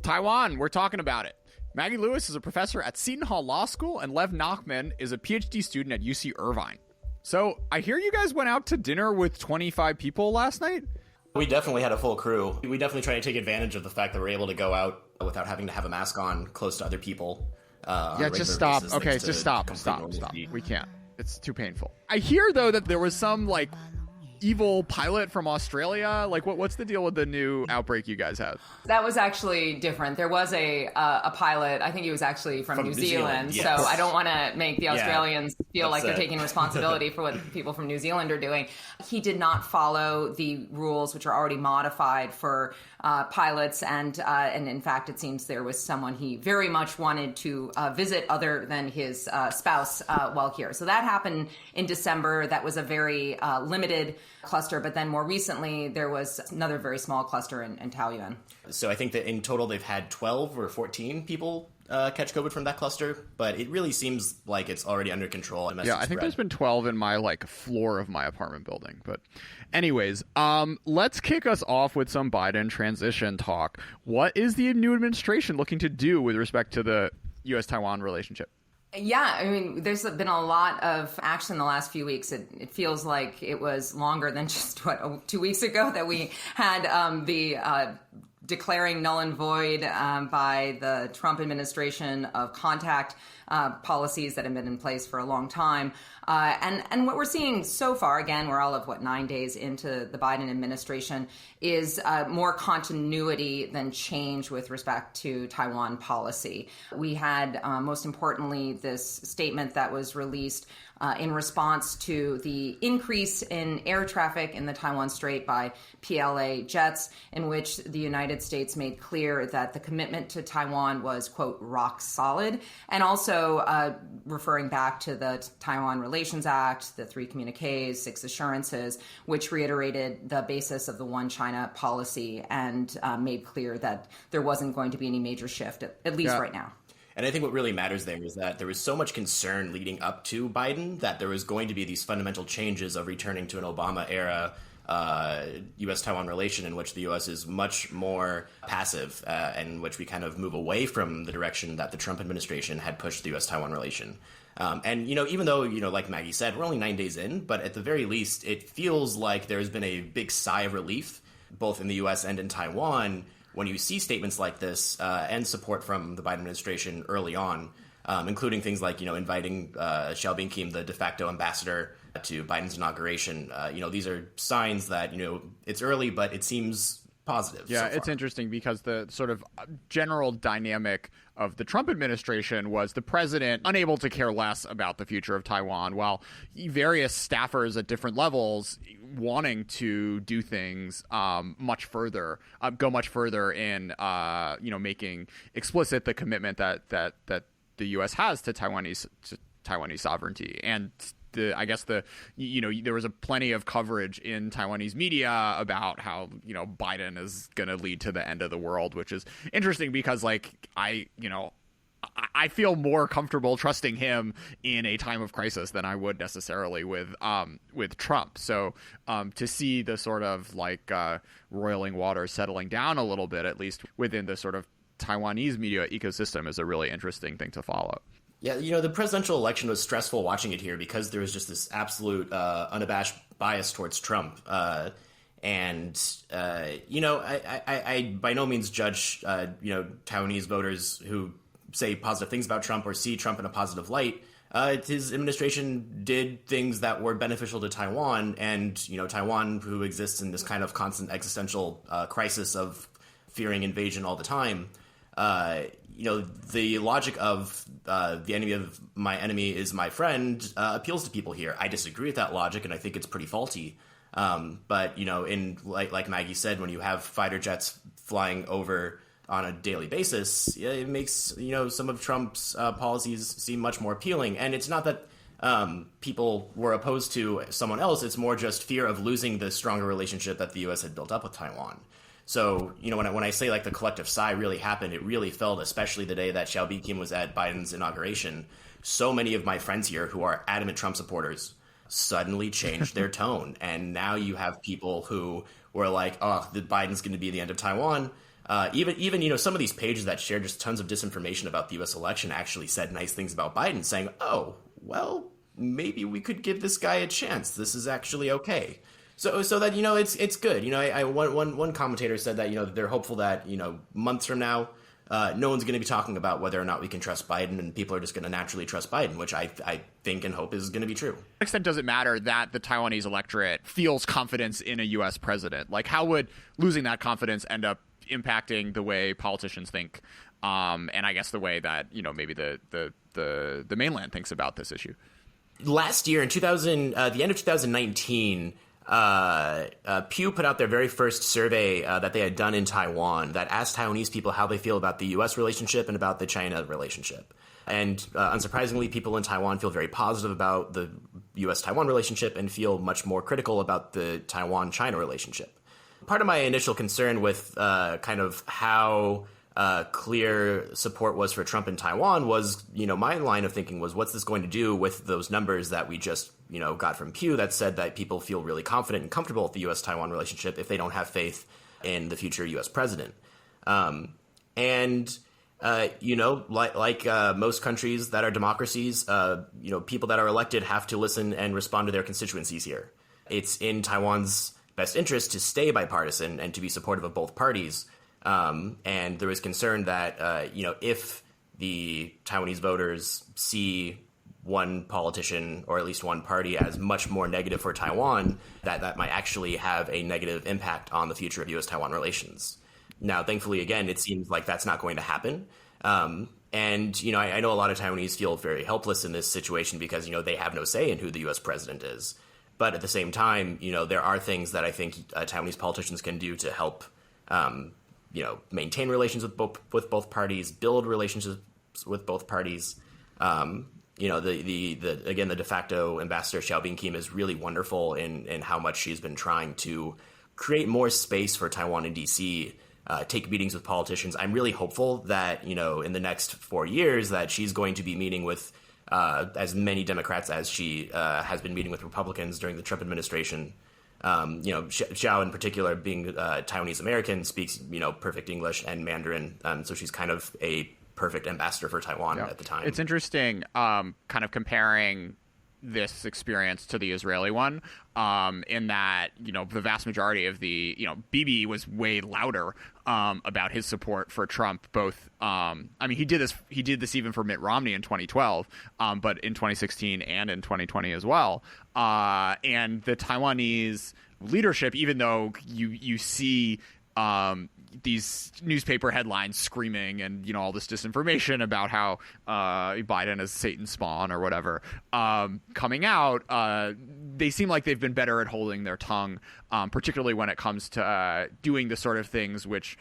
Taiwan, we're talking about it. Maggie Lewis is a professor at Seton Hall Law School, and Lev Nachman is a PhD student at UC Irvine. So I hear you guys went out to dinner with 25 people last night? We definitely had a full crew. We definitely try to take advantage of the fact that we're able to go out without having to have a mask on close to other people. Yeah, just stop. Okay, just stop. We can't. It's too painful. I hear, though, that there was some, evil pilot from Australia. What's the deal with the new outbreak you guys had? That was actually different. There was a pilot. I think he was actually from New Zealand. Yes. So I don't want to make the Australians feel like they're it. taking responsibility for what people from New Zealand are doing. He did not follow the rules, which are already modified for pilots. And in fact, it seems there was someone he very much wanted to visit other than his spouse while here. So that happened in December. That was a very limited cluster, but then more recently there was another very small cluster in Taoyuan. So I think that in total they've had 12 or 14 people catch COVID from that cluster, but it really seems like it's already under control. Yeah, I think there's been 12 in my floor of my apartment building. But anyways, let's kick us off with some Biden transition talk. What is the new administration looking to do with respect to the U.S.-Taiwan relationship? Yeah, I mean, there's been a lot of action in the last few weeks. It feels like it was longer than just, 2 weeks ago that we had the declaring null and void by the Trump administration of contact policies that have been in place for a long time. And what we're seeing so far, again, we're all of 9 days into the Biden administration, is more continuity than change with respect to Taiwan policy. We had, most importantly, this statement that was released in response to the increase in air traffic in the Taiwan Strait by PLA jets, in which the United States made clear that the commitment to Taiwan was, quote, rock solid, and also referring back to the Taiwan Relations Act, the 3 communiques, 6 assurances, which reiterated the basis of the One China policy and made clear that there wasn't going to be any major shift, at least right now. And I think what really matters there is that there was so much concern leading up to Biden that there was going to be these fundamental changes of returning to an Obama-era U.S.-Taiwan relation in which the U.S. is much more passive and in which we kind of move away from the direction that the Trump administration had pushed the U.S.-Taiwan relation. And, even though, like Maggie said, we're only 9 days in, but at the very least, it feels like there's been a big sigh of relief, both in the U.S. and in Taiwan, when you see statements like this and support from the Biden administration early on, including things like, inviting Xiaobin Kim, the de facto ambassador, to Biden's inauguration. These are signs that, it's early, but it seems positive. Yeah, so far. It's interesting because the sort of general dynamic of the Trump administration was the president unable to care less about the future of Taiwan, while various staffers at different levels wanting to do things go much further in making explicit the commitment that the U.S. has to Taiwanese sovereignty. And I guess there was plenty of coverage in Taiwanese media about how Biden is going to lead to the end of the world, which is interesting because I feel more comfortable trusting him in a time of crisis than I would necessarily with Trump. So to see the sort of roiling waters settling down a little bit, at least within the sort of Taiwanese media ecosystem, is a really interesting thing to follow. Yeah, the presidential election was stressful watching it here because there was just this absolute unabashed bias towards Trump. I by no means judge, Taiwanese voters who say positive things about Trump or see Trump in a positive light. His administration did things that were beneficial to Taiwan, and, Taiwan, who exists in this kind of constant existential crisis of fearing invasion all the time. The logic of the enemy of my enemy is my friend appeals to people here. I disagree with that logic, and I think it's pretty faulty. But in like Maggie said, when you have fighter jets flying over on a daily basis, it makes some of Trump's policies seem much more appealing. And it's not that people were opposed to someone else; it's more just fear of losing the stronger relationship that the U.S. had built up with Taiwan. So, when I say the collective sigh really happened, it really felt, especially the day that Xiaobin Kim was at Biden's inauguration, so many of my friends here who are adamant Trump supporters suddenly changed their tone. And now you have people who were like, oh, the Biden's going to be the end of Taiwan. Even some of these pages that share just tons of disinformation about the U.S. election actually said nice things about Biden, saying, "Oh, well, maybe we could give this guy a chance. This is actually okay." So that it's good. One commentator said that they're hopeful that months from now, no one's going to be talking about whether or not we can trust Biden, and people are just going to naturally trust Biden, which I think and hope is going to be true. To what extent does it matter that the Taiwanese electorate feels confidence in a U.S. president? Like, how would losing that confidence end up impacting the way politicians think, and I guess the way that maybe the mainland thinks about this issue? Last year in the end of 2019. Pew put out their very first survey that they had done in Taiwan that asked Taiwanese people how they feel about the U.S. relationship and about the China relationship. And unsurprisingly, people in Taiwan feel very positive about the U.S.-Taiwan relationship and feel much more critical about the Taiwan-China relationship. Part of my initial concern with kind of how clear support was for Trump in Taiwan was, my line of thinking was, what's this going to do with those numbers that we just got from Pew that said that people feel really confident and comfortable with the U.S.-Taiwan relationship if they don't have faith in the future U.S. president. Like most countries that are democracies, people that are elected have to listen and respond to their constituencies here. It's in Taiwan's best interest to stay bipartisan and to be supportive of both parties. And there is concern that, if the Taiwanese voters see one politician or at least one party as much more negative for Taiwan, that might actually have a negative impact on the future of U.S.-Taiwan relations. Now, thankfully, again, it seems like that's not going to happen. And, I know a lot of Taiwanese feel very helpless in this situation because, they have no say in who the U.S. president is. But at the same time, there are things that I think Taiwanese politicians can do to help, maintain relations with both parties, build relationships with both parties. The de facto ambassador Xiaobin Kim is really wonderful in how much she's been trying to create more space for Taiwan in D.C., take meetings with politicians. I'm really hopeful that, in the next 4 years that she's going to be meeting with as many Democrats as she has been meeting with Republicans during the Trump administration. Xiao in particular, being Taiwanese American, speaks, perfect English and Mandarin. So she's kind of a perfect ambassador for Taiwan at the time. It's interesting kind of comparing this experience to the Israeli one, in that, the vast majority of the, Bibi was way louder about his support for Trump, both, he did this even for Mitt Romney in 2012, but in 2016 and in 2020 as well. And the Taiwanese leadership, even though you see these newspaper headlines screaming and all this disinformation about how Biden is Satan's spawn or whatever coming out, they seem like they've been better at holding their tongue, particularly when it comes to doing the sort of things which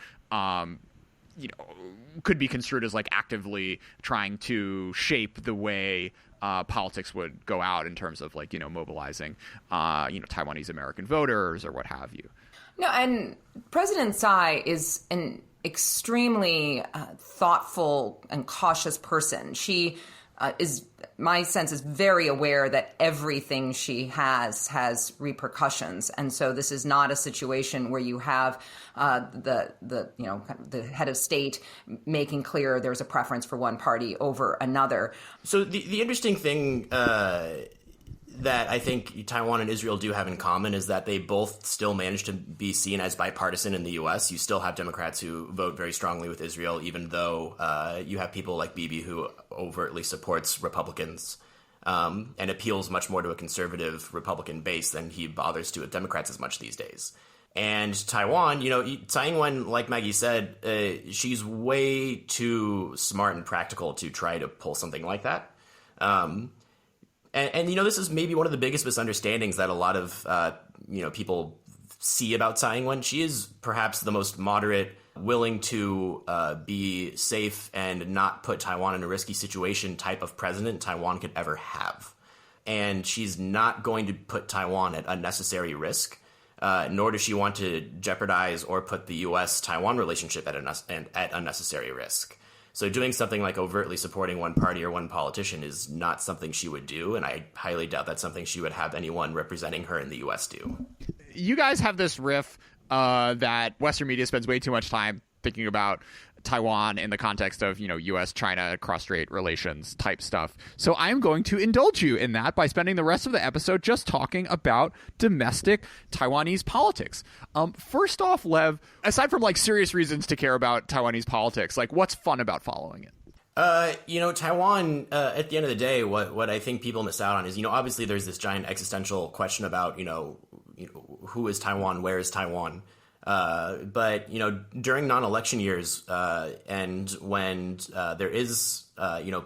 could be construed as like actively trying to shape the way politics would go out in terms of like mobilizing Taiwanese American voters or what have you. No, and President Tsai is an extremely thoughtful and cautious person. She my sense is very aware that everything she has repercussions, and so this is not a situation where you have the head of state making clear there's a preference for one party over another. So the interesting thing that I think Taiwan and Israel do have in common is that they both still manage to be seen as bipartisan in the U.S. You still have Democrats who vote very strongly with Israel, even though you have people like Bibi who overtly supports Republicans and appeals much more to a conservative Republican base than he bothers to with Democrats as much these days. And Taiwan, Tsai Ing-wen, like Maggie said, she's way too smart and practical to try to pull something like that. And this is maybe one of the biggest misunderstandings that a lot of, people see about Tsai Ing-wen. She is perhaps the most moderate, willing to be safe and not put Taiwan in a risky situation type of president Taiwan could ever have. And she's not going to put Taiwan at unnecessary risk, nor does she want to jeopardize or put the U.S.-Taiwan relationship at unnecessary risk. So doing something like overtly supporting one party or one politician is not something she would do, and I highly doubt that's something she would have anyone representing her in the U.S. do. You guys have this riff that Western media spends way too much time thinking about Taiwan in the context of, U.S.-China cross-strait relations type stuff. So I'm going to indulge you in that by spending the rest of the episode just talking about domestic Taiwanese politics. First off, Lev, aside from serious reasons to care about Taiwanese politics, what's fun about following it? Taiwan, at the end of the day, what I think people miss out on is, obviously there's this giant existential question about, who is Taiwan, where is Taiwan? But during non-election years, and when there is,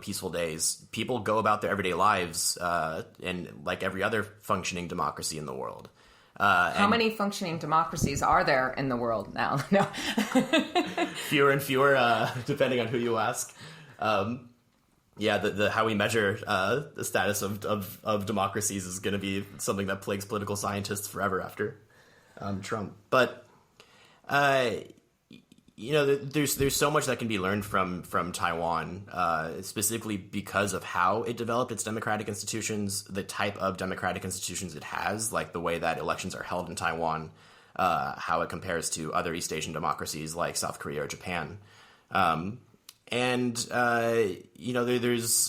peaceful days, people go about their everyday lives, and like every other functioning democracy in the world. How many functioning democracies are there in the world now? No. Fewer and fewer, depending on who you ask. The how we measure the status of democracies is going to be something that plagues political scientists forever after Trump. But there's so much that can be learned from Taiwan, specifically because of how it developed its democratic institutions, the type of democratic institutions it has, like the way that elections are held in Taiwan, how it compares to other East Asian democracies like South Korea or Japan. There's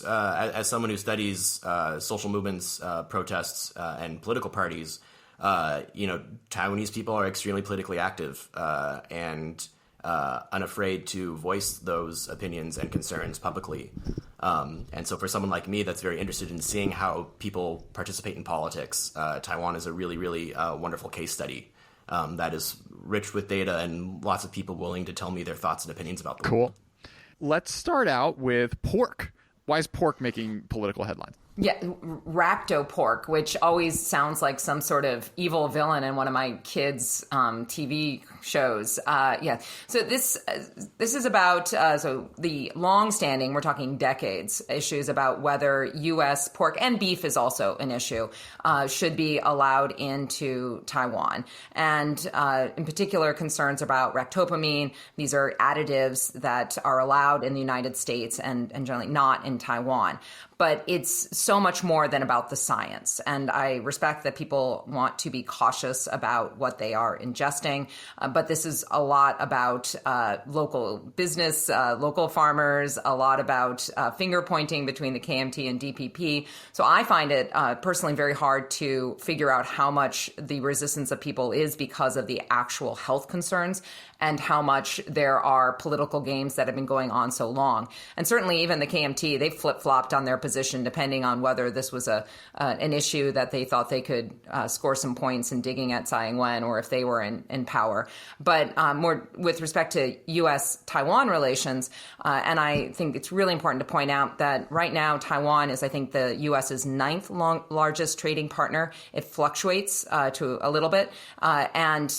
as someone who studies social movements, protests, and political parties, Taiwanese people are extremely politically active and unafraid to voice those opinions and concerns publicly. And so for someone like me that's very interested in seeing how people participate in politics, Taiwan is a really, really wonderful case study that is rich with data and lots of people willing to tell me their thoughts and opinions about the world. Let's start out with pork. Why is pork making political headlines? Yeah, racto pork, which always sounds like some sort of evil villain in one of my kids' TV shows. So this is about the long-standing, we're talking decades, issues about whether U.S. pork and beef is also an issue, should be allowed into Taiwan. And in particular, concerns about ractopamine. These are additives that are allowed in the United States and generally not in Taiwan. But it's so much more than about the science. And I respect that people want to be cautious about what they are ingesting. But this is a lot about local business, local farmers, a lot about finger pointing between the KMT and DPP. So I find it personally very hard to figure out how much the resistance of people is because of the actual health concerns and how much there are political games that have been going on so long. And certainly even the KMT, they flip-flopped on their position depending on whether this was an issue that they thought they could score some points in digging at Tsai Ing-wen or if they were in power. But more with respect to U.S.-Taiwan relations, and I think it's really important to point out that right now Taiwan is, I think, the U.S.'s ninth largest trading partner. It fluctuates to a little bit. And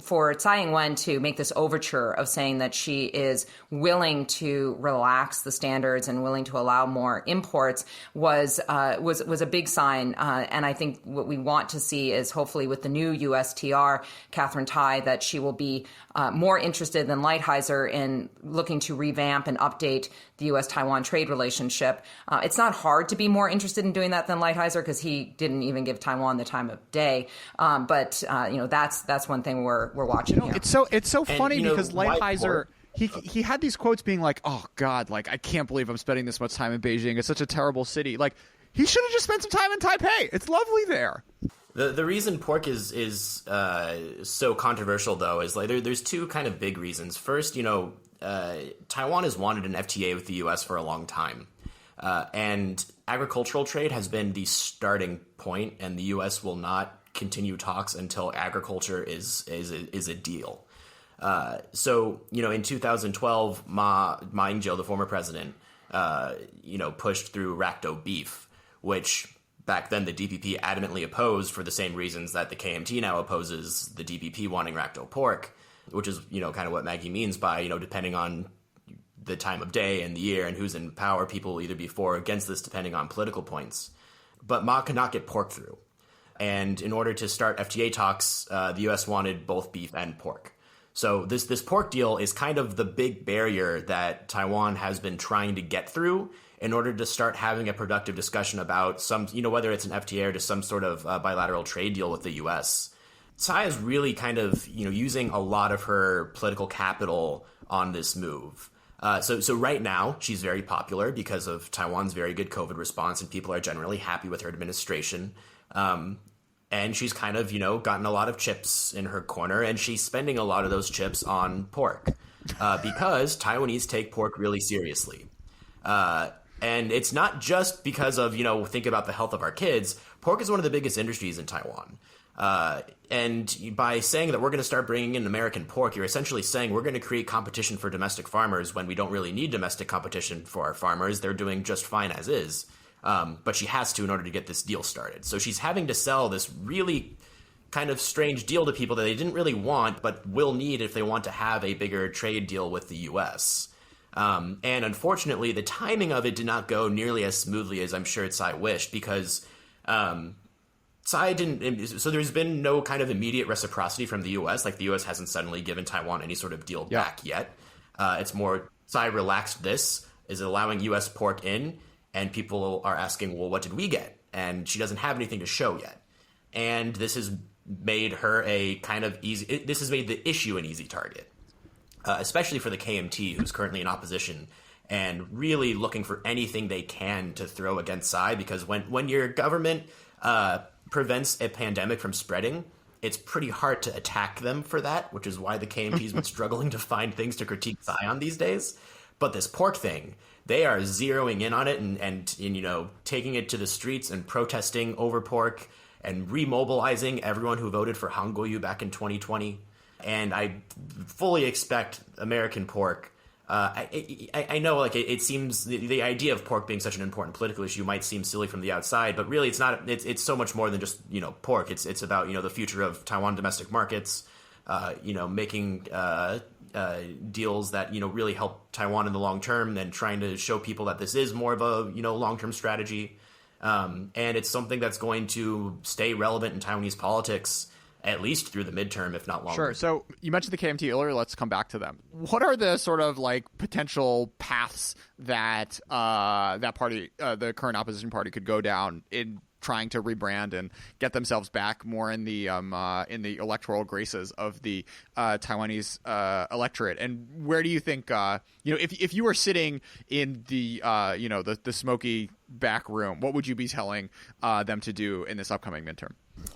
for Tsai Ing-wen to make this overture of saying that she is willing to relax the standards and willing to allow more imports was a big sign. And I think what we want to see is hopefully with the new USTR, Catherine Tai, that she will be more interested than Lighthizer in looking to revamp and update the U.S.-Taiwan trade relationship. It's not hard to be more interested in doing that than Lighthizer because he didn't even give Taiwan the time of day. But that's one thing we're watching here. It's so funny because Lighthizer, he had these quotes being like, "Oh God, I can't believe I'm spending this much time in Beijing. It's such a terrible city." He should have just spent some time in Taipei. It's lovely there. The reason pork is so controversial, though, is there's two kind of big reasons. First, Taiwan has wanted an FTA with the U.S. for a long time, and agricultural trade has been the starting point, and the U.S. will not continue talks until agriculture is a deal. So in 2012, Ma Ying-jeou, the former president, pushed through racto beef, which back then the DPP adamantly opposed for the same reasons that the KMT now opposes the DPP wanting racto pork, which is, kind of what Maggie means by, depending on the time of day and the year and who's in power, people will either be for or against this depending on political points. But Ma could not get pork through. And in order to start FTA talks, the U.S. wanted both beef and pork. So this pork deal is kind of the big barrier that Taiwan has been trying to get through in order to start having a productive discussion about some, whether it's an FTA or just some sort of bilateral trade deal with the U.S. Tsai is really kind of, using a lot of her political capital on this move. So right now, she's very popular because of Taiwan's very good COVID response, and people are generally happy with her administration. And she's kind of, gotten a lot of chips in her corner, and she's spending a lot of those chips on pork because Taiwanese take pork really seriously. And it's not just because of, think about the health of our kids. Pork is one of the biggest industries in Taiwan. And by saying that we're going to start bringing in American pork, you're essentially saying we're going to create competition for domestic farmers when we don't really need domestic competition for our farmers. They're doing just fine as is. But she has to in order to get this deal started. So she's having to sell this really kind of strange deal to people that they didn't really want, but will need if they want to have a bigger trade deal with the U.S. And unfortunately, the timing of it did not go nearly as smoothly as I'm sure Tsai wished, because Tsai didn't. So there's been no kind of immediate reciprocity from the U.S. Like the U.S. hasn't suddenly given Taiwan any sort of deal back yet. It's more Tsai relaxed this, is allowing U.S. pork in, and people are asking, well, what did we get? And she doesn't have anything to show yet. And this has made her a kind of easy. This has made the issue an easy target, especially for the KMT, who's currently in opposition and really looking for anything they can to throw against Tsai, because when your government prevents a pandemic from spreading, it's pretty hard to attack them for that, which is why the KMT's been struggling to find things to critique Tsai on these days. But this pork thing, they are zeroing in on it and taking it to the streets and protesting over pork and remobilizing everyone who voted for Han Kuo-yu back in 2020. And I fully expect American pork. I know, like, it seems the idea of pork being such an important political issue might seem silly from the outside, but really it's not. It's so much more than just pork. It's about the future of Taiwan domestic markets. Making deals that really help Taiwan in the long term, and trying to show people that this is more of a long term strategy. And it's something that's going to stay relevant in Taiwanese politics at least through the midterm, if not longer. Sure. So you mentioned the KMT earlier. Let's come back to them. What are the sort of like potential paths that that party, the current opposition party, could go down in trying to rebrand and get themselves back more in the electoral graces of the Taiwanese electorate? And where do you think if you were sitting in the the smoky back room, what would you be telling them to do in this upcoming midterm?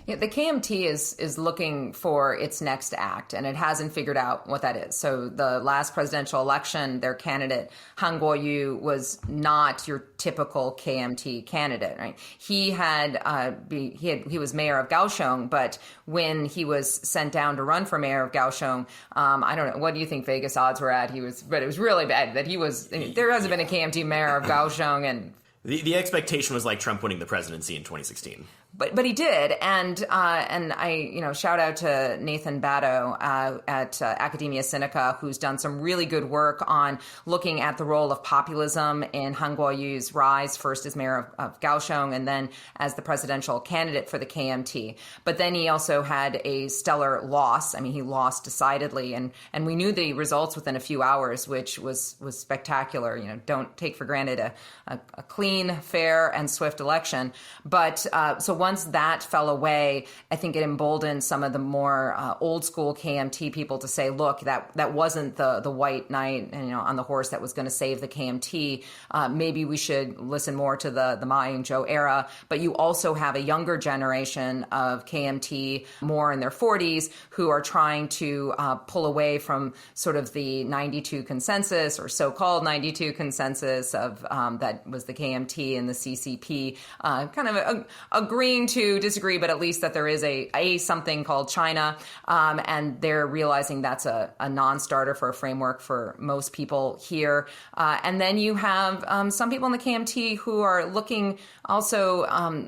Yeah, the KMT is looking for its next act, and it hasn't figured out what that is. So the last presidential election, their candidate, Han Kuo-yu, was not your typical KMT candidate, right? He was mayor of Kaohsiung, but when he was sent down to run for mayor of Kaohsiung, I don't know, what do you think Vegas odds were at? But it was really bad that he was. There hasn't been a KMT mayor of Kaohsiung, and the expectation was like Trump winning the presidency in 2016. But he did, and I shout out to Nathan Batto at Academia Sinica, who's done some really good work on looking at the role of populism in Han Kuo-yu's rise, first as mayor of Kaohsiung and then as the presidential candidate for the KMT. But then he also had a stellar loss. I mean, he lost decidedly, and we knew the results within a few hours, which was spectacular. Don't take for granted a clean, fair, and swift election. But so once that fell away, I think it emboldened some of the more old school KMT people to say, look, that wasn't the white knight on the horse that was going to save the KMT. Maybe we should listen more to the Ma Ying-jeou era. But you also have a younger generation of KMT, more in their 40s, who are trying to pull away from sort of the 92 consensus, or so-called 92 consensus of that was the KMT and the CCP, kind of agreeing to disagree, but at least that there is a something called China, and they're realizing that's a non-starter for a framework for most people here. And then you have some people in the KMT who are looking also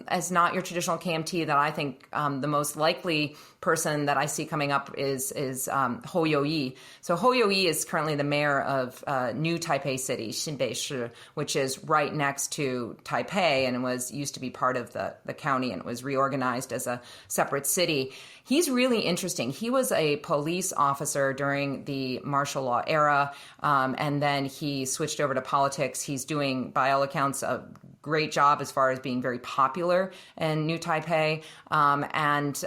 as not your traditional KMT. That I think the most likely person that I see coming up is Hou You-yi. So Hou You-yi is currently the mayor of New Taipei City, Xinbei-shi, which is right next to Taipei, and it used to be part of the county, and it was reorganized as a separate city. He's really interesting. He was a police officer during the martial law era, and then he switched over to politics. He's doing, by all accounts, a great job as far as being very popular in New Taipei, and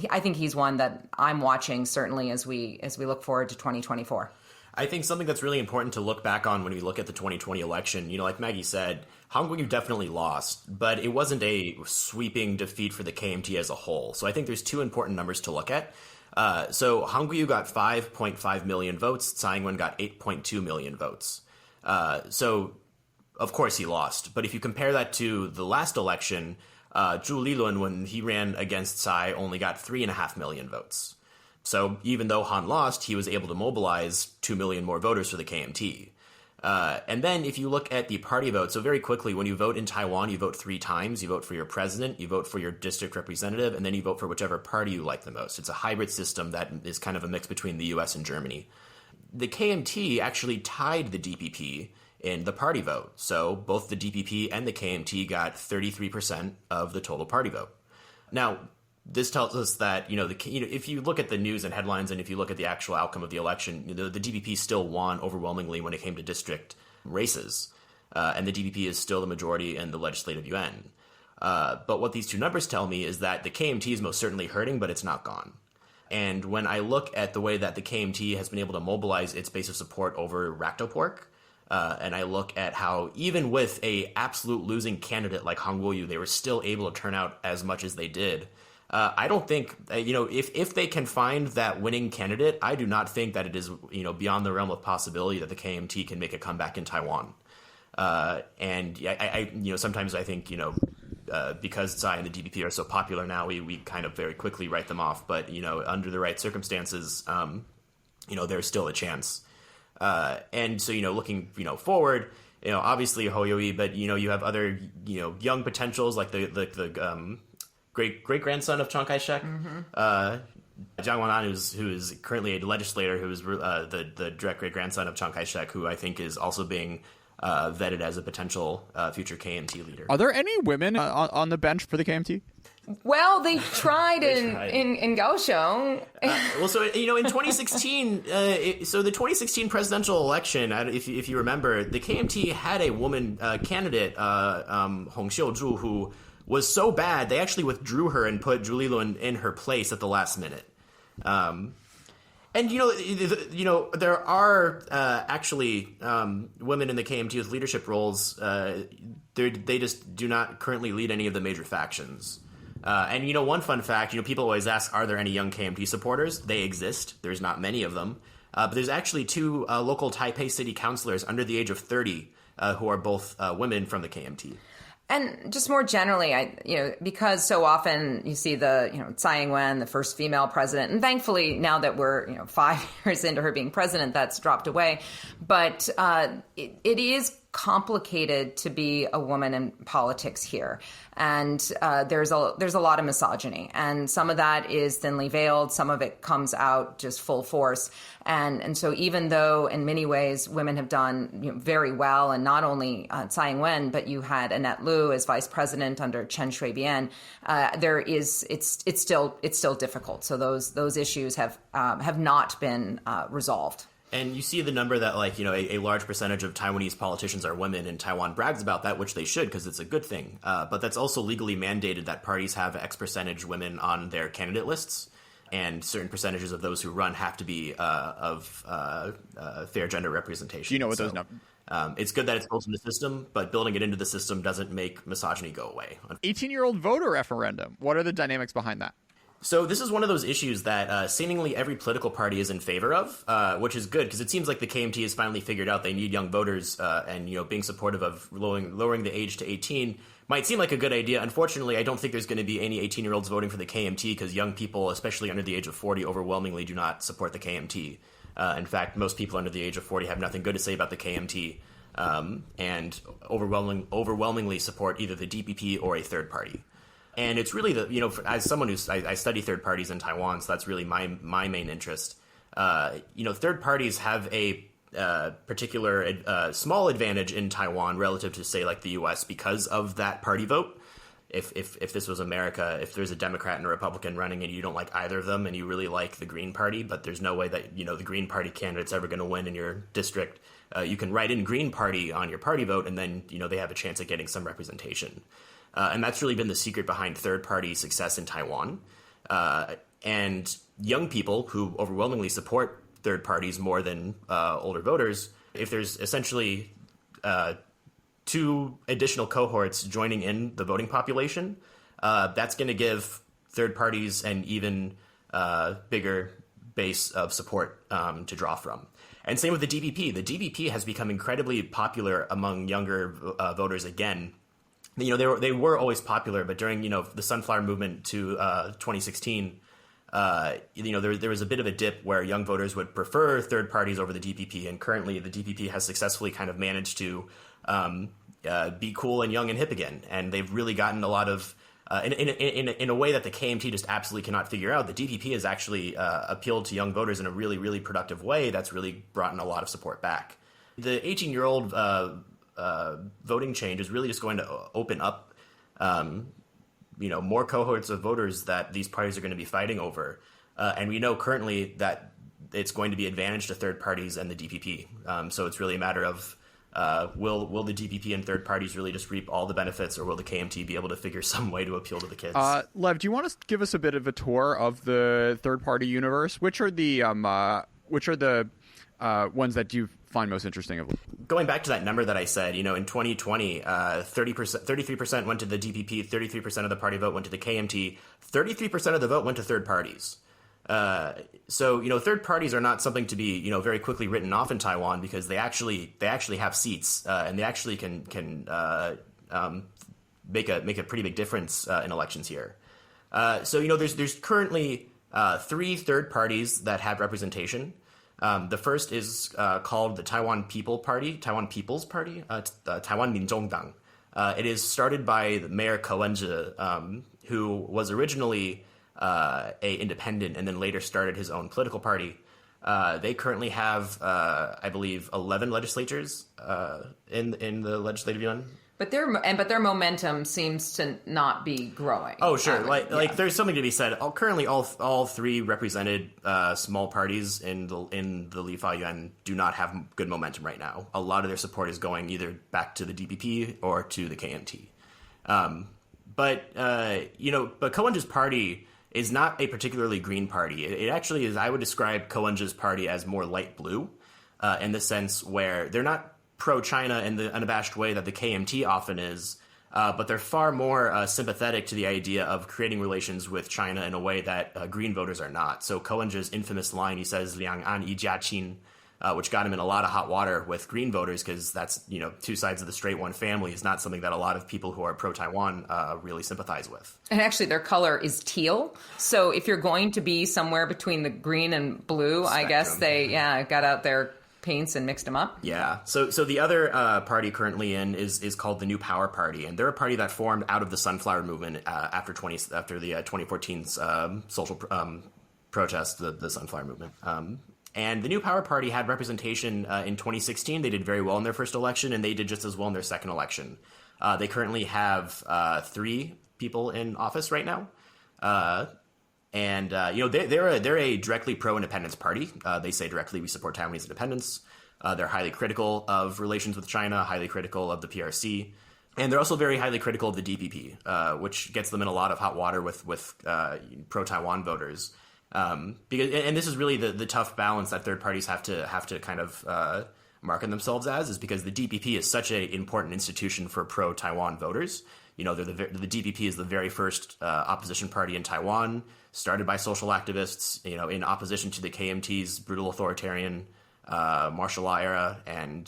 I think he's one that I'm watching certainly as we look forward to 2024. I think something that's really important to look back on when we look at the 2020 election, like Maggie said, Han Kuo-yu definitely lost, but it wasn't a sweeping defeat for the KMT as a whole. So I think there's two important numbers to look at. So Han Kuo-yu got 5.5 million votes. Tsai Ing-wen got 8.2 million votes. So of course he lost. But if you compare that to the last election, Zhu Lilun, when he ran against Tsai, only got 3.5 million votes. So even though Han lost, he was able to mobilize 2 million more voters for the KMT. And then if you look at the party vote, so very quickly, when you vote in Taiwan, you vote 3 times. You vote for your president, you vote for your district representative, and then you vote for whichever party you like the most. It's a hybrid system that is kind of a mix between the US and Germany. The KMT actually tied the DPP in the party vote. So both the DPP and the KMT got 33% of the total party vote. Now, this tells us that, if you look at the news and headlines and if you look at the actual outcome of the election, the DPP still won overwhelmingly when it came to district races. And the DPP is still the majority in the Legislative Yuan. But what these two numbers tell me is that the KMT is most certainly hurting, but it's not gone. And when I look at the way that the KMT has been able to mobilize its base of support over Raktopork, and I look at how even with a absolute losing candidate like Han Kuo-yu, they were still able to turn out as much as they did. I don't think, if they can find that winning candidate, I do not think that it is, beyond the realm of possibility that the KMT can make a comeback in Taiwan. And I sometimes I think, because Tsai and the DPP are so popular now, we kind of very quickly write them off. But, under the right circumstances, there's still a chance. And so, looking, forward, obviously Hoyoi, but, you have other, young potentials like the great-grandson of Chiang Kai-shek, Jiang Wan'an, who is currently a legislator, who is the direct great-grandson of Chiang Kai-shek, who I think is also being vetted as a potential future KMT leader. Are there any women on the bench for the KMT? Well, they tried in Kaohsiung. Well, so, in 2016, so the 2016 presidential election, if you remember, the KMT had a woman candidate, Hong Xiuzhu, who was so bad, they actually withdrew her and put Zhu Lilun in her place at the last minute. And, there are actually women in the KMT with leadership roles. They just do not currently lead any of the major factions. And, one fun fact, people always ask, are there any young KMT supporters? They exist. There's not many of them. But there's actually 2 local Taipei city councilors under the age of 30 who are both women from the KMT. And just more generally, because so often you see Tsai Ing-wen, the first female president, and thankfully now that we're, 5 years into her being president, that's dropped away. But it is complicated to be a woman in politics here. And there's a lot of misogyny. And some of that is thinly veiled. Some of it comes out just full force. And so even though in many ways women have done very well, and not only Tsai Ing-wen, but you had Annette Lu as vice president under Chen Shui-bian, it's still difficult. So those issues have not been resolved. And you see the number that, a large percentage of Taiwanese politicians are women, and Taiwan brags about that, which they should, because it's a good thing. But that's also legally mandated that parties have X percentage women on their candidate lists, and certain percentages of those who run have to be of fair gender representation. Do you know what those numbers? It's good that it's built in the system, but building it into the system doesn't make misogyny go away. 18-year-old voter referendum. What are the dynamics behind that? So this is one of those issues that seemingly every political party is in favor of, which is good because it seems like the KMT has finally figured out they need young voters, and being supportive of lowering the age to 18 might seem like a good idea. Unfortunately, I don't think there's going to be any 18-year-olds voting for the KMT because young people, especially under the age of 40, overwhelmingly do not support the KMT. In fact, most people under the age of 40 have nothing good to say about the KMT, and overwhelmingly support either the DPP or a third party. And it's really as someone I study third parties in Taiwan, so that's really my main interest. Third parties have a particular small advantage in Taiwan relative to, say, like the U.S. because of that party vote. If this was America, if there's a Democrat and a Republican running and you don't like either of them and you really like the Green Party, but there's no way that the Green Party candidate's ever going to win in your district, you can write in Green Party on your party vote, and then they have a chance at getting some representation. And that's really been the secret behind third-party success in Taiwan. And young people who overwhelmingly support third parties more than older voters. If there's essentially 2 additional cohorts joining in the voting population, that's going to give third parties an even bigger base of support to draw from. And same with the DPP. The DPP has become incredibly popular among younger voters again. They were always popular, but during the Sunflower Movement to 2016, there was a bit of a dip where young voters would prefer third parties over the DPP, and currently the DPP has successfully kind of managed to be cool and young and hip again, and they've really gotten a lot of in a way that the KMT just absolutely cannot figure out. The DPP has actually appealed to young voters in a really, really productive way that's really brought in a lot of support back. The 18-year-old voting change is really just going to open up more cohorts of voters that these parties are going to be fighting over. And we know currently that it's going to be advantage to third parties and the DPP. So it's really a matter of will the DPP and third parties really just reap all the benefits, or will the KMT be able to figure some way to appeal to the kids? Lev, do you want to give us a bit of a tour of the third party universe? Which are the ones that you find most interesting? Going back to that number that I said, in 2020, 33% went to the DPP, 33% of the party vote went to the KMT, 33% of the vote went to third parties. So third parties are not something to be very quickly written off in Taiwan, because they actually have seats, and they actually can make a pretty big difference in elections here. So there's currently 3 third parties that have representation. The first is called the Taiwan People's Party, Taiwan Minzhongdang. It is started by Mayor Ko Wen-je, who was originally a independent and then later started his own political party. They currently have, I believe, 11 legislatures in the legislative yuan. But their momentum seems to not be growing. Oh, sure. Like there's something to be said. Currently, all 3 represented small parties in the Li Fa Yuan do not have good momentum right now. A lot of their support is going either back to the DPP or to the KMT. But Ko Wen-je's party is not a particularly green party. It actually is. I would describe Ko Wen-je's party as more light blue, in the sense where they're not pro-China in the unabashed way that the KMT often is, but they're far more sympathetic to the idea of creating relations with China in a way that Green voters are not. So Ko Wen-je's infamous line, he says, "Liang an yi jia qin," which got him in a lot of hot water with Green voters, because that's, 2 sides of the straight one family is not something that a lot of people who are pro-Taiwan really sympathize with. And actually, their color is teal. So if you're going to be somewhere between the green and blue, spectrum. I guess they got out their paints and mixed them up. Yeah. So the other party currently in is called the New Power Party, and they're a party that formed out of the Sunflower Movement after the 2014's social protest, the Sunflower Movement. And the New Power Party had representation in 2016. They did very well in their first election, and they did just as well in their second election. They currently have 3 people in office right now. They're a directly pro-independence party. They say directly, we support Taiwanese independence. They're highly critical of relations with China, highly critical of the PRC. And they're also very highly critical of the DPP, which gets them in a lot of hot water with pro-Taiwan voters. And this is really the tough balance that third parties have to kind of market themselves as, is because the DPP is such an important institution for pro-Taiwan voters. The DPP is the very first opposition party in Taiwan, started by social activists, in opposition to the KMT's brutal authoritarian martial law era, and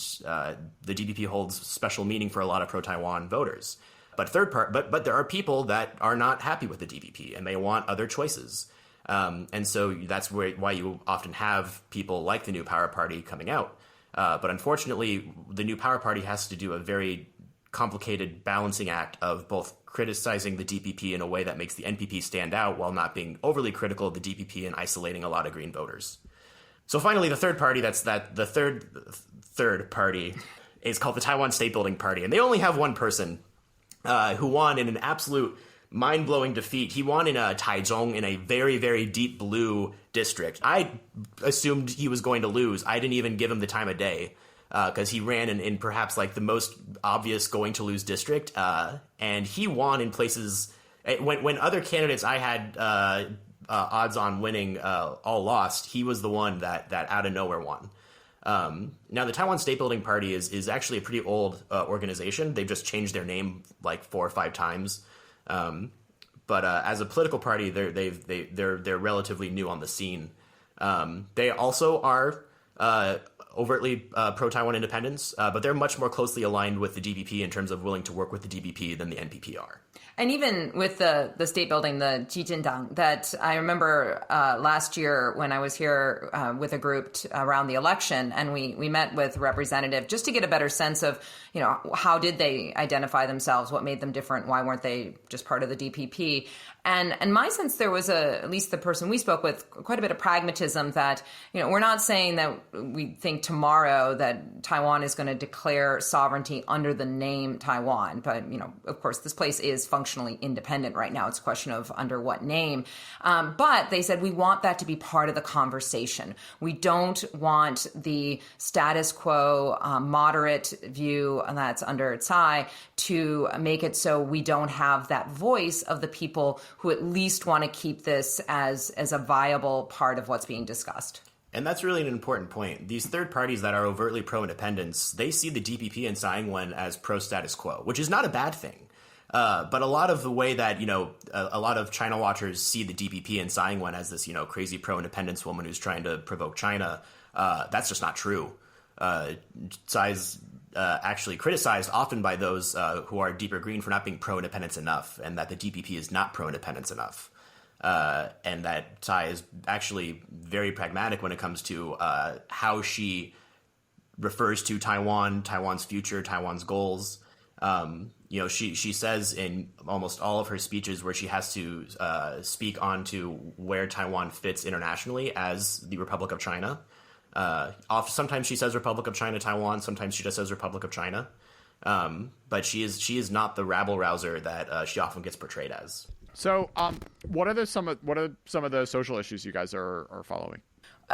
the DPP holds special meaning for a lot of pro-Taiwan voters. But but there are people that are not happy with the DPP and they want other choices. And so that's why you often have people like the New Power Party coming out. But unfortunately, the New Power Party has to do a very complicated balancing act of both criticizing the DPP in a way that makes the NPP stand out while not being overly critical of the DPP and isolating a lot of Green voters. So finally, the third party, the third party is called the Taiwan State Building Party. And they only have one person who won in an absolute mind-blowing defeat. He won in Taichung in a very, very deep blue district. I assumed he was going to lose. I didn't even give him the time of day, because he ran in perhaps like the most obvious going to lose district. And he won in places when other candidates I had odds on winning all lost, he was the one that out of nowhere won. Now, the Taiwan State Building Party is actually a pretty old organization. They've just changed their name like 4 or 5 times. But as a political party, they're relatively new on the scene. They also are overtly pro-Taiwan independence, but they're much more closely aligned with the DPP in terms of willing to work with the DPP than the NPP are. And even with the state building, the Jijindang, that I remember last year when I was here with a group around the election, and we met with a representative just to get a better sense of, how did they identify themselves, what made them different, why weren't they just part of the DPP? And my sense there was at least the person we spoke with, quite a bit of pragmatism that, we're not saying that we think tomorrow that Taiwan is going to declare sovereignty under the name Taiwan. But, of course, this place is functionally independent right now. It's a question of under what name. But they said we want that to be part of the conversation. We don't want the status quo moderate view that's under Tsai to make it so we don't have that voice of the people who at least want to keep this as a viable part of what's being discussed. And that's really an important point. These third parties that are overtly pro-independence, they see the DPP and Tsai Ing-wen as pro-status quo, which is not a bad thing. But a lot of the way that, a lot of China watchers see the DPP and Tsai Ing-wen as this, crazy pro-independence woman who's trying to provoke China, that's just not true. Tsai's actually criticized often by those who are deeper green for not being pro-independence enough, and that the DPP is not pro-independence enough. And that Tsai is actually very pragmatic when it comes to how she refers to Taiwan, Taiwan's future, Taiwan's goals. She says in almost all of her speeches where she has to speak on to where Taiwan fits internationally as the Republic of China. Sometimes she says Republic of China, Taiwan. Sometimes she just says Republic of China. But she is not the rabble rouser that she often gets portrayed as. So, what are some of the social issues you guys are following?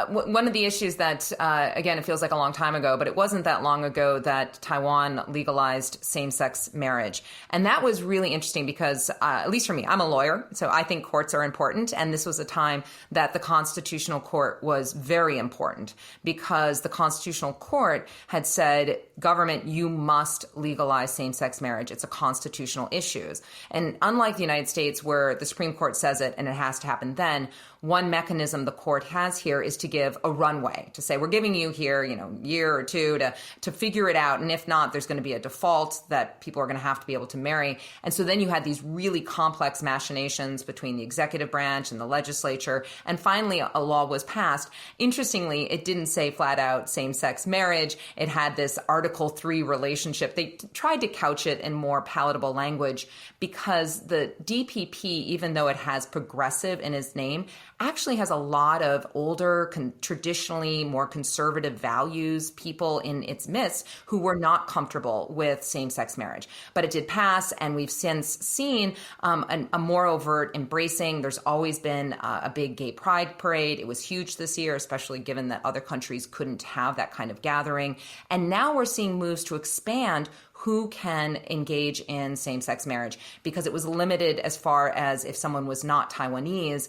One of the issues that, again, it feels like a long time ago, but it wasn't that long ago that Taiwan legalized same-sex marriage. And that was really interesting because, at least for me, I'm a lawyer, so I think courts are important. And this was a time that the Constitutional Court was very important because the Constitutional Court had said, government, you must legalize same-sex marriage. It's a constitutional issue. And unlike the United States, where the Supreme Court says it and it has to happen then, one mechanism the court has here is to give a runway, to say, we're giving you here, year or two to figure it out. And if not, there's going to be a default that people are going to have to be able to marry. And so then you had these really complex machinations between the executive branch and the legislature. And finally, a law was passed. Interestingly, it didn't say flat out same-sex marriage. It had this Article 3 relationship. They tried to couch it in more palatable language because the DPP, even though it has progressive in its name, actually has a lot of older, traditionally more conservative values, people in its midst who were not comfortable with same-sex marriage. But it did pass, and we've since seen a more overt embracing. There's always been a big gay pride parade. It was huge this year, especially given that other countries couldn't have that kind of gathering. And now we're seeing moves to expand who can engage in same-sex marriage, because it was limited as far as if someone was not Taiwanese,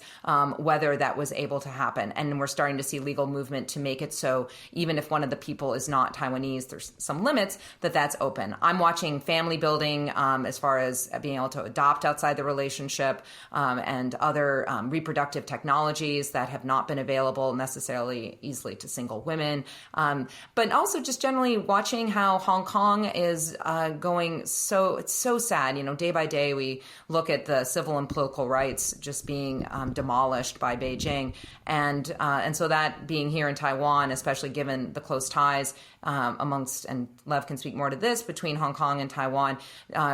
whether that was able to happen. And we're starting to see legal movement to make it so even if one of the people is not Taiwanese, there's some limits that's open. I'm watching family building as far as being able to adopt outside the relationship and other reproductive technologies that have not been available necessarily easily to single women. But also just generally watching how Hong Kong is going it's so sad. Day by day we look at the civil and political rights just being demolished by Beijing, and so that being here in Taiwan, especially given the close ties amongst, and Lev can speak more to this, between Hong Kong and Taiwan,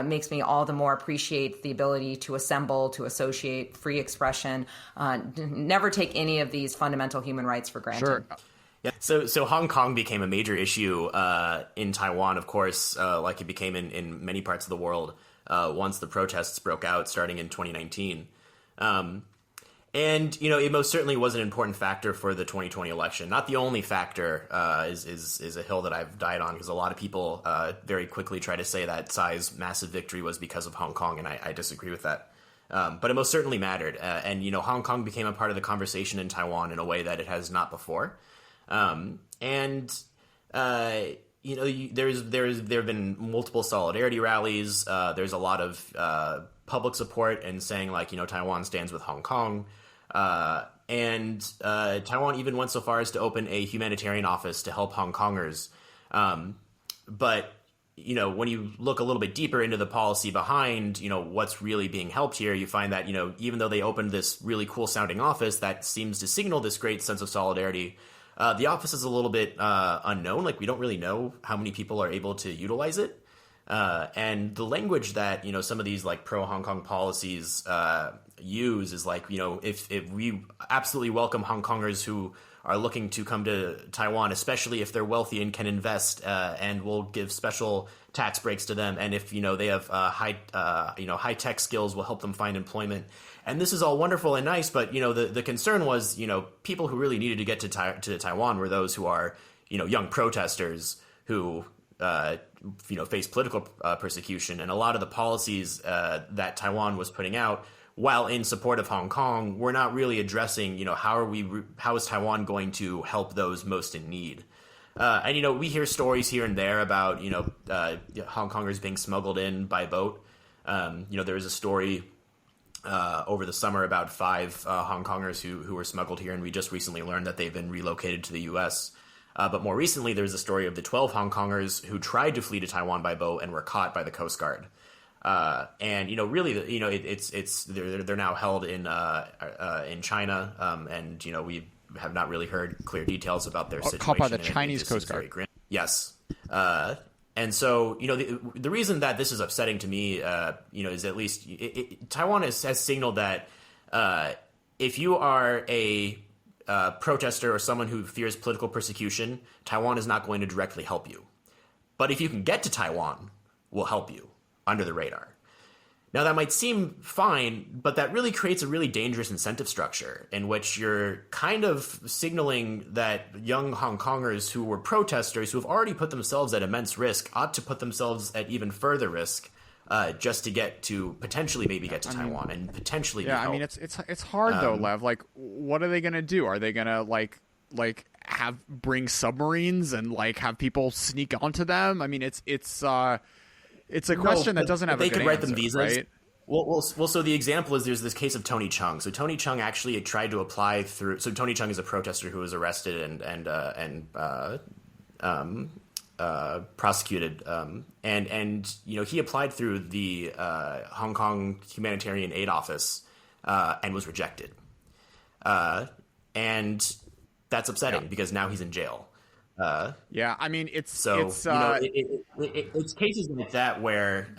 makes me all the more appreciate the ability to assemble, to associate, free expression, never take any of these fundamental human rights for granted. Sure. Yeah. So Hong Kong became a major issue in Taiwan, of course, like it became in many parts of the world once the protests broke out starting in 2019. And, it most certainly was an important factor for the 2020 election. Not the only factor is a hill that I've died on, because a lot of people very quickly try to say that Tsai's massive victory was because of Hong Kong, and I disagree with that. But it most certainly mattered. And, Hong Kong became a part of the conversation in Taiwan in a way that it has not before. There have been multiple solidarity rallies. There's a lot of public support and saying Taiwan stands with Hong Kong. And Taiwan even went so far as to open a humanitarian office to help Hong Kongers. But when you look a little bit deeper into the policy behind, what's really being helped here, you find that, even though they opened this really cool sounding office that seems to signal this great sense of solidarity, the office is a little bit unknown. We don't really know how many people are able to utilize it. And the language that, some of these pro Hong Kong policies use is if we absolutely welcome Hong Kongers who are looking to come to Taiwan, especially if they're wealthy and can invest, and we'll give special tax breaks to them. And if, they have high tech skills, we'll help them find employment. And this is all wonderful and nice. But, the concern was, people who really needed to get to Taiwan were those who are, young protesters who, face political persecution. And a lot of the policies that Taiwan was putting out, while in support of Hong Kong, we're not really addressing, how is Taiwan going to help those most in need? And, we hear stories here and there about, Hong Kongers being smuggled in by boat. There was a story over the summer about 5 Hong Kongers who were smuggled here, and we just recently learned that they've been relocated to the U.S. But more recently, there was a story of the 12 Hong Kongers who tried to flee to Taiwan by boat and were caught by the Coast Guard. Really, they're now held in China, and we have not really heard clear details about their situation. Caught by the Chinese Coast Guard. Yes. And so, the reason that this is upsetting to me, is at least Taiwan has signaled that if you are a protester or someone who fears political persecution, Taiwan is not going to directly help you. But if you can get to Taiwan, we'll help you under the radar. Now, that might seem fine, but that really creates a really dangerous incentive structure in which you're kind of signaling that young Hong Kongers who were protesters, who have already put themselves at immense risk, ought to put themselves at even further risk just to get to potentially maybe get to Taiwan and potentially be helped. It's hard though, Lev. What are they going to do? Are they going to bring submarines and have people sneak onto them? It's a question that doesn't have a good answer. They could write them visas. Right? Well, so the example is there's this case of Tony Chung. So Tony Chung actually tried to apply through. So Tony Chung is a protester who was arrested and prosecuted. And he applied through the Hong Kong Humanitarian Aid Office and was rejected. And that's upsetting because now he's in jail. It's cases like that where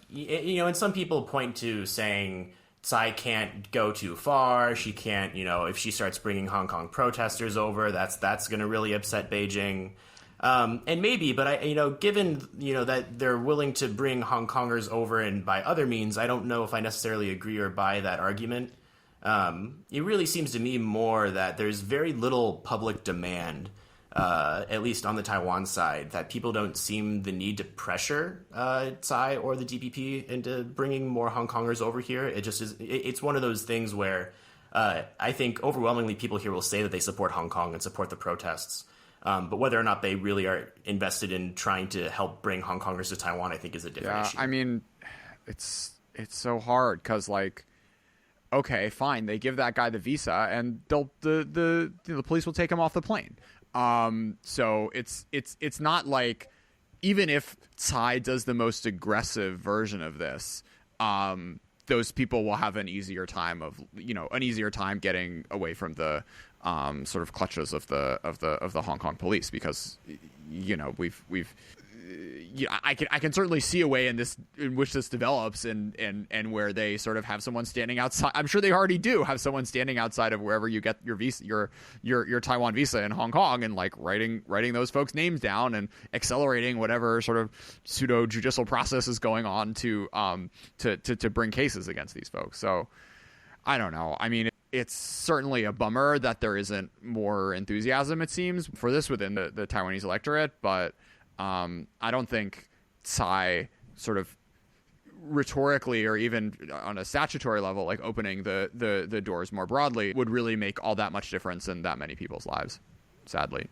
and some people point to saying Tsai can't go too far. She can't, if she starts bringing Hong Kong protesters over, that's going to really upset Beijing. And maybe, but given that they're willing to bring Hong Kongers over and by other means, I don't know if I necessarily agree or buy that argument. It really seems to me more that there's very little public demand. At least on the Taiwan side, that people don't seem the need to pressure Tsai or the DPP into bringing more Hong Kongers over here. It just is. It's one of those things where I think overwhelmingly people here will say that they support Hong Kong and support the protests. But whether or not they really are invested in trying to help bring Hong Kongers to Taiwan, I think is a different issue. It's so hard because okay, fine, they give that guy the visa and the police will take him off the plane. So it's not like, even if Tsai does the most aggressive version of this, those people will have an easier time getting away from the sort of clutches of the Hong Kong police, because I can certainly see a way in which this develops and where they sort of have someone standing outside. I'm sure they already do have someone standing outside of wherever you get your visa, your Taiwan visa in Hong Kong, and writing those folks' names down and accelerating whatever sort of pseudo judicial process is going on to bring cases against these folks. So I don't know. It's certainly a bummer that there isn't more enthusiasm, it seems, for this within the Taiwanese electorate, but I don't think Tsai sort of rhetorically or even on a statutory level, like opening the doors more broadly would really make all that much difference in that many people's lives, sadly.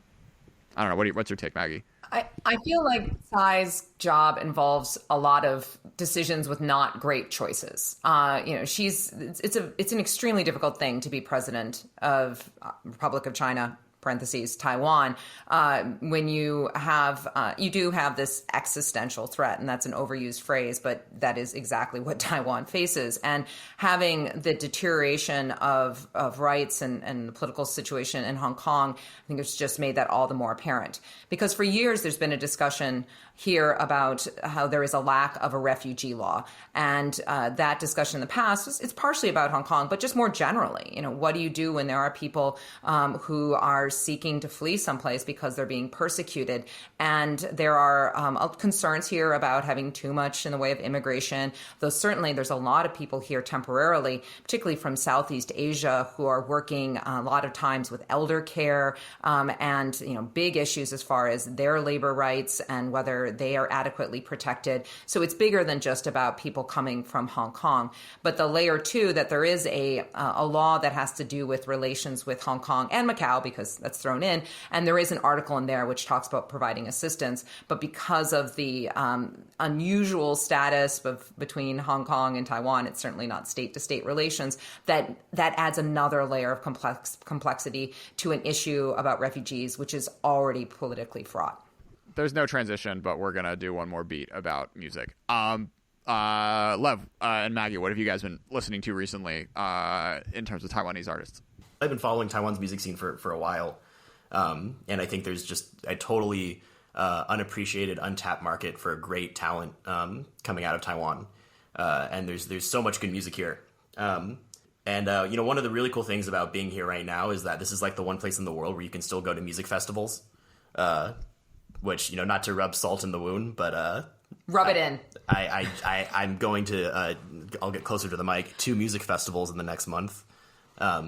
I don't know. What's your take, Maggie? I feel like Tsai's job involves a lot of decisions with not great choices. It's an extremely difficult thing to be president of Republic of China, parentheses, Taiwan, when you do have this existential threat, and that's an overused phrase, but that is exactly what Taiwan faces. And having the deterioration of rights and the political situation in Hong Kong, I think it's just made that all the more apparent. Because for years, there's been a discussion here about how there is a lack of a refugee law. And that discussion in the past, it's partially about Hong Kong, but just more generally, what do you do when there are people who are seeking to flee someplace because they're being persecuted? And there are concerns here about having too much in the way of immigration, though certainly there's a lot of people here temporarily, particularly from Southeast Asia, who are working a lot of times with elder care and big issues as far as their labor rights and whether they are adequately protected. So it's bigger than just about people coming from Hong Kong. But the layer two, that there is a law that has to do with relations with Hong Kong and Macau, because that's thrown in. And there is an article in there which talks about providing assistance. But because of the unusual status between Hong Kong and Taiwan, it's certainly not state-to-state relations, that adds another layer of complexity to an issue about refugees, which is already politically fraught. There's no transition, but we're going to do one more beat about music. Lev and Maggie, what have you guys been listening to recently in terms of Taiwanese artists? I've been following Taiwan's music scene for a while, and I think there's just a totally unappreciated, untapped market for great talent coming out of Taiwan, and there's so much good music here. One of the really cool things about being here right now is that this is like the one place in the world where you can still go to music festivals, which, not to rub salt in the wound, but rub it in. I'm going to I'll get closer to the mic, 2 music festivals in the next month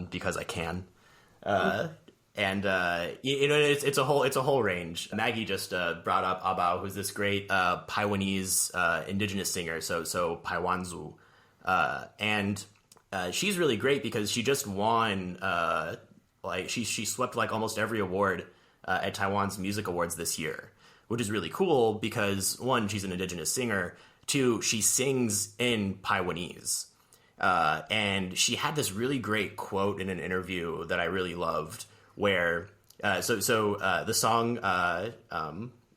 because I can. It's a whole range. Maggie just brought up Abao, who's this great Taiwanese indigenous singer, so Paiwanzu, and she's really great because she just won she swept like almost every award at Taiwan's music awards this year, which is really cool because 1, she's an indigenous singer, 2, she sings in Taiwanese. And she had this really great quote in an interview that I really loved where, the song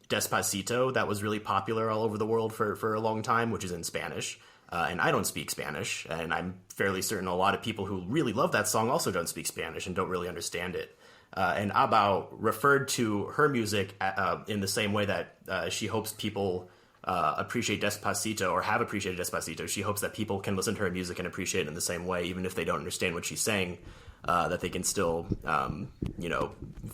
Despacito, that was really popular all over the world for a long time, which is in Spanish. And I don't speak Spanish, and I'm fairly certain a lot of people who really love that song also don't speak Spanish and don't really understand it. And Abao referred to her music in the same way that she hopes people appreciate Despacito or have appreciated Despacito. She hopes that people can listen to her music and appreciate it in the same way, even if they don't understand what she's saying, that they can still,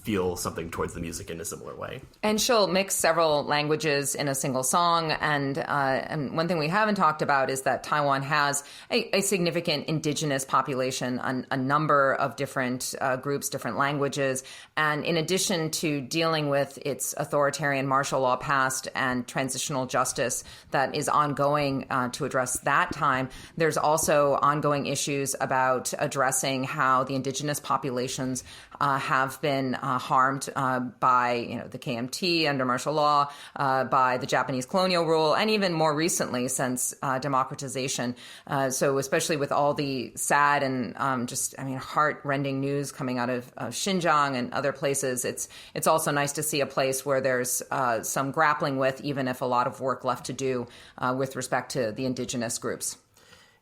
feel something towards the music in a similar way. And she'll mix several languages in a single song. And one thing we haven't talked about is that Taiwan has a significant indigenous population, a number of different groups, different languages. And in addition to dealing with its authoritarian martial law past and transitional justice that is ongoing to address that time, there's also ongoing issues about addressing how the indigenous populations have been harmed by the KMT under martial law, by the Japanese colonial rule, and even more recently since democratization. So especially with all the sad and heart-rending news coming out of Xinjiang and other places, it's also nice to see a place where there's some grappling with, even if a lot of work left to do with respect to the indigenous groups.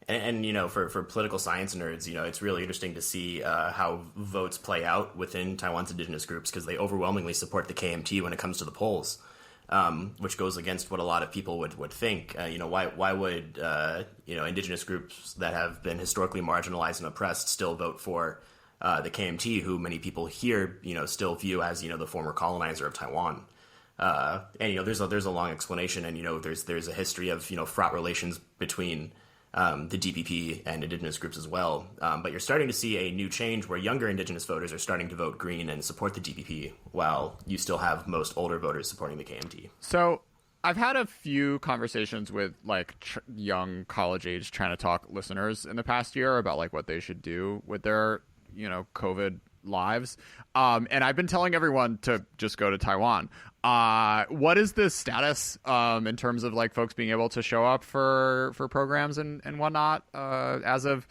And for political science nerds, it's really interesting to see how votes play out within Taiwan's indigenous groups, because they overwhelmingly support the KMT when it comes to the polls, which goes against what a lot of people would think. Why would indigenous groups that have been historically marginalized and oppressed still vote for the KMT, who many people here still view as the former colonizer of Taiwan? There's a long explanation, and there's a history of fraught relations between the DPP and indigenous groups as well. But you're starting to see a new change where younger indigenous voters are starting to vote green and support the DPP, while you still have most older voters supporting the KMT. So I've had a few conversations with like young college age China Talk listeners in the past year about like what they should do with their, COVID lives. And I've been telling everyone to just go to Taiwan. What is the status in terms of like folks being able to show up for programs and whatnot as of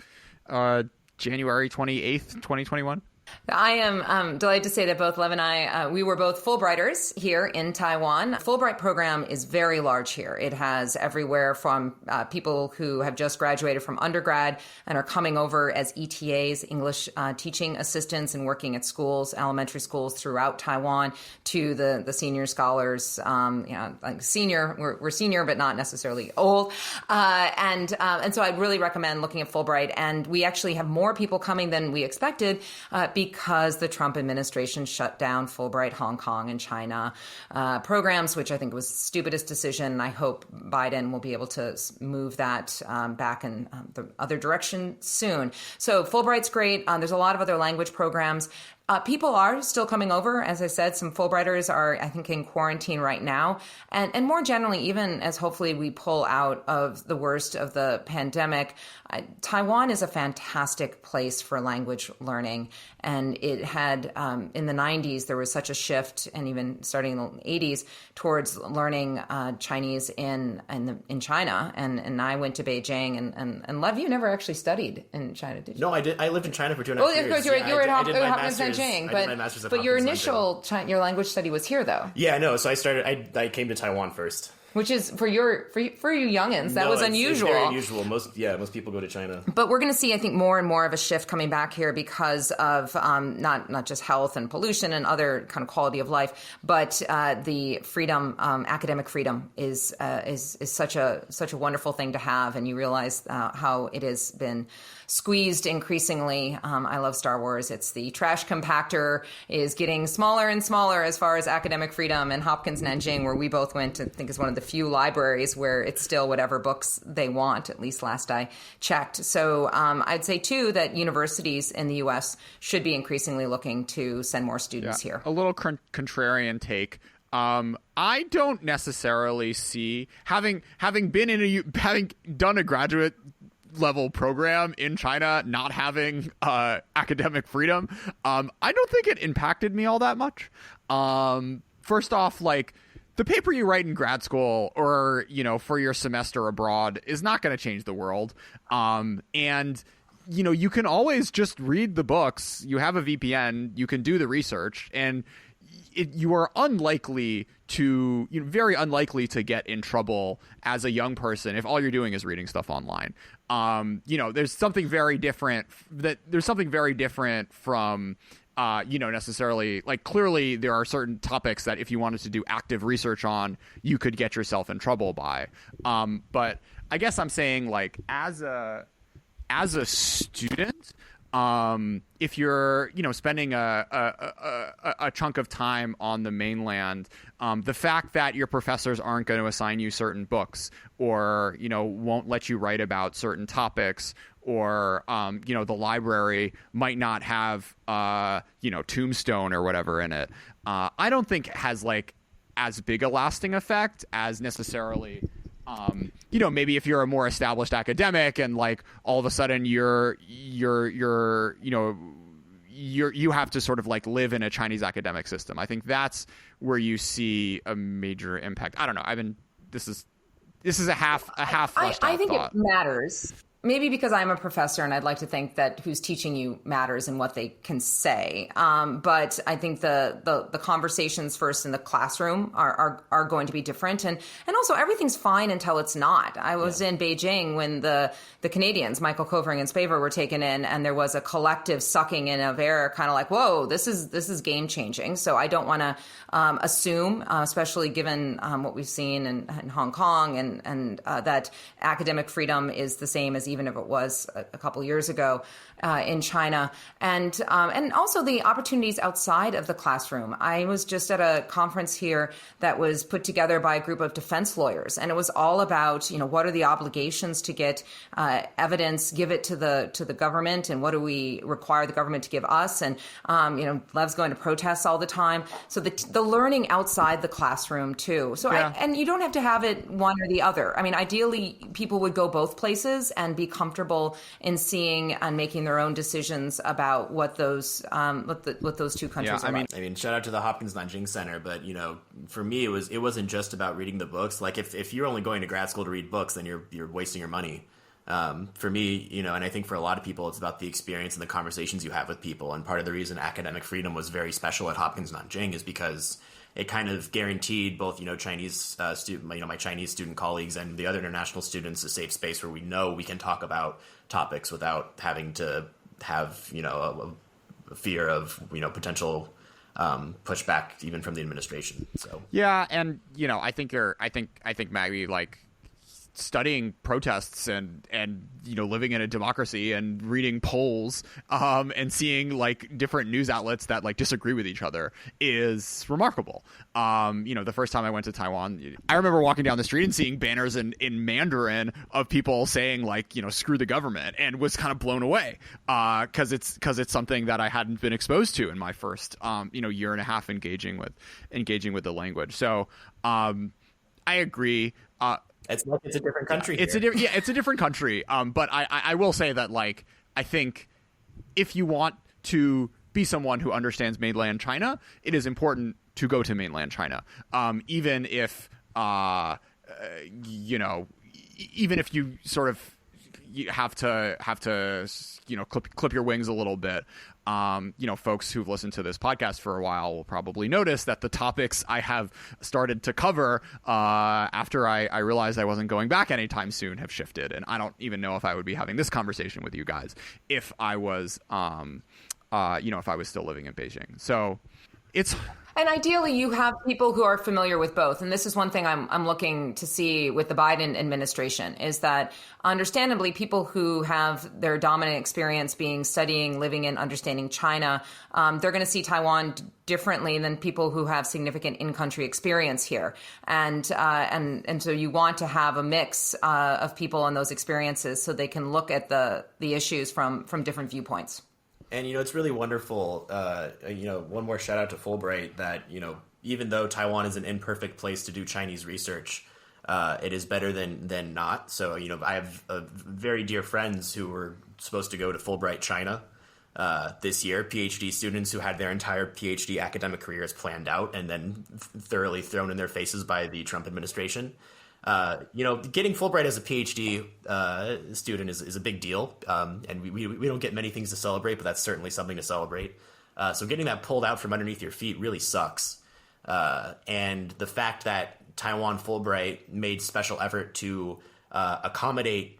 January 28th, 2021? I am delighted to say that both Lev and I, we were both Fulbrighters here in Taiwan. Fulbright program is very large here. It has everywhere from people who have just graduated from undergrad and are coming over as ETAs, English teaching assistants, and working at schools, elementary schools throughout Taiwan, to the senior scholars. Like senior, we're senior, but not necessarily old. And so I'd really recommend looking at Fulbright. And we actually have more people coming than we expected because the Trump administration shut down Fulbright Hong Kong and China programs, which I think was the stupidest decision. I hope Biden will be able to move that back in the other direction soon. So Fulbright's great. There's a lot of other language programs. People are still coming over. As I said, some Fulbrighters are, I think, in quarantine right now. And more generally, even as hopefully we pull out of the worst of the pandemic, Taiwan is a fantastic place for language learning. And it had, in the 90s, there was such a shift, and even starting in the 80s, towards learning Chinese in China. And I went to Beijing. And Lev, you never actually studied in China, did you? No, I did. I lived in China for 2.5 years. Of course, you were at Hopkins Nanjing. But your initial your language study was here, though. Yeah, no. So I came to Taiwan first. Which is for you youngins, that was unusual. It's very unusual. Most people go to China. But we're going to see, I think, more and more of a shift coming back here because of not just health and pollution and other kind of quality of life, but the freedom, academic freedom is such a wonderful thing to have, and you realize how it has been squeezed increasingly. I love Star Wars. It's the trash compactor is getting smaller and smaller as far as academic freedom. And Hopkins Nanjing, where we both went, I think is one of the few libraries where it's still whatever books they want, at least last I checked. So I'd say, too, that universities in the U.S. should be increasingly looking to send more students here. A little contrarian take. I don't necessarily see having done a graduate level program in China, not having academic freedom. I don't think it impacted me all that much. First off, like, the paper you write in grad school or, for your semester abroad is not going to change the world. And you can always just read the books. You have a VPN, you can do the research, and you are very unlikely to get in trouble as a young person if all you're doing is reading stuff online. There's something very different from necessarily, like, clearly there are certain topics that if you wanted to do active research on, you could get yourself in trouble by. But I guess I'm saying, like, as a student, if you're, spending a chunk of time on the mainland, the fact that your professors aren't going to assign you certain books or, won't let you write about certain topics, or, the library might not have, Tombstone or whatever in it, I don't think has, like, as big a lasting effect as necessarily... maybe if you're a more established academic and, like, all of a sudden you have to sort of, like, live in a Chinese academic system. I think that's where you see a major impact. I don't know. This is a half fleshed out I think thought. It matters. Maybe because I'm a professor and I'd like to think that who's teaching you matters and what they can say. But I think the conversations first in the classroom are going to be different. And also everything's fine until it's not. I was in Beijing when the Canadians, Michael Covering and Spavor, were taken in, and there was a collective sucking in of air, kind of like, whoa, this is game changing. So I don't want to assume, especially given what we've seen in Hong Kong and that academic freedom is the same as even if it was a couple years ago in China, and also the opportunities outside of the classroom. I was just at a conference here that was put together by a group of defense lawyers, and it was all about, what are the obligations to get evidence, give it to the government, and what do we require the government to give us? And Lev's going to protests all the time, so the learning outside the classroom too. So and you don't have to have it one or the other. I mean, ideally, people would go both places and be comfortable in seeing and making their own decisions about what those two countries are. I mean, shout out to the Hopkins Nanjing Center, but for me, it wasn't just about reading the books. Like if you're only going to grad school to read books, then you're wasting your money. For me, and I think for a lot of people, it's about the experience and the conversations you have with people. And part of the reason academic freedom was very special at Hopkins Nanjing is because it kind of guaranteed both, Chinese my Chinese student colleagues and the other international students a safe space where we know we can talk about topics without having to have, a fear of, potential pushback even from the administration. So yeah, and I think Maggie, like, studying protests and living in a democracy and reading polls and seeing like different news outlets that like disagree with each other is remarkable. The first time I went to Taiwan, I remember walking down the street and seeing banners in Mandarin of people saying like, screw the government, and was kind of blown away because it's something that I hadn't been exposed to in my first year and a half engaging with the language. So I agree. It's a different country. It's a different country. But I will say that, like, I think if you want to be someone who understands mainland China, it is important to go to mainland China. Even if even if you sort of have to clip your wings a little bit. Folks who've listened to this podcast for a while will probably notice that the topics I have started to cover after I realized I wasn't going back anytime soon have shifted. And I don't even know if I would be having this conversation with you guys if I was, if I was still living in Beijing. So it's... And ideally, you have people who are familiar with both. And this is one thing I'm looking to see with the Biden administration, is that understandably, people who have their dominant experience being studying, living in, understanding China, they're going to see Taiwan differently than people who have significant in-country experience here. And so you want to have a mix of people and those experiences so they can look at the issues from different viewpoints. And, it's really wonderful, one more shout out to Fulbright that, even though Taiwan is an imperfect place to do Chinese research, it is better than not. So, I have very dear friends who were supposed to go to Fulbright China this year, PhD students who had their entire PhD academic careers planned out and then thoroughly thrown in their faces by the Trump administration. Getting Fulbright as a PhD student is a big deal, and we don't get many things to celebrate, but that's certainly something to celebrate. So getting that pulled out from underneath your feet really sucks. And the fact that Taiwan Fulbright made special effort to accommodate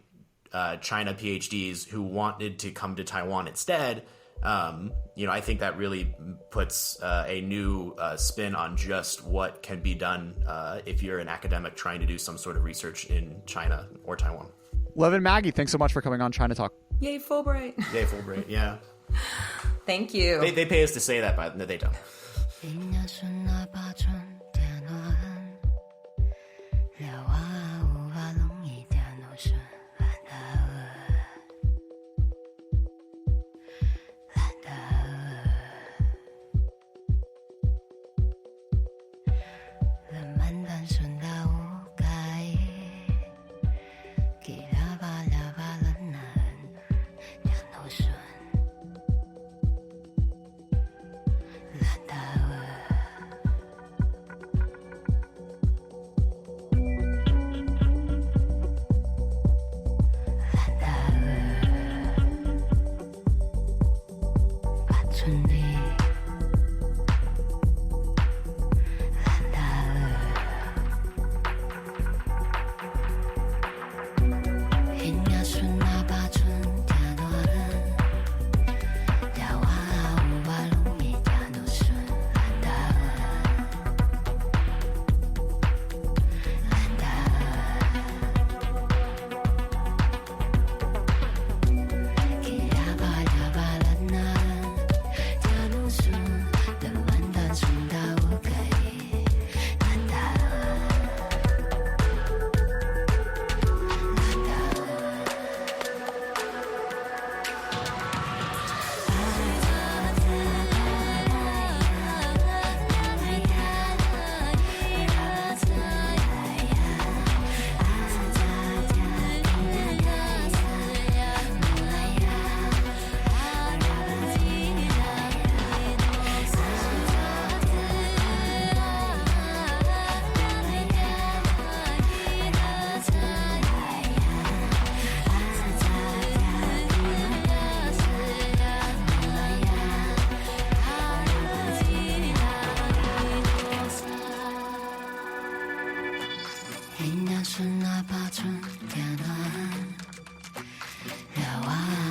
China PhDs who wanted to come to Taiwan instead, I think that really puts a new spin on just what can be done if you're an academic trying to do some sort of research in China or Taiwan. Lev and Maggie, thanks so much for coming on China Talk. Yay, Fulbright. Yay, Fulbright, yeah. Thank you. They pay us to say that, but no, they don't. 是哪怕春天的很辽远。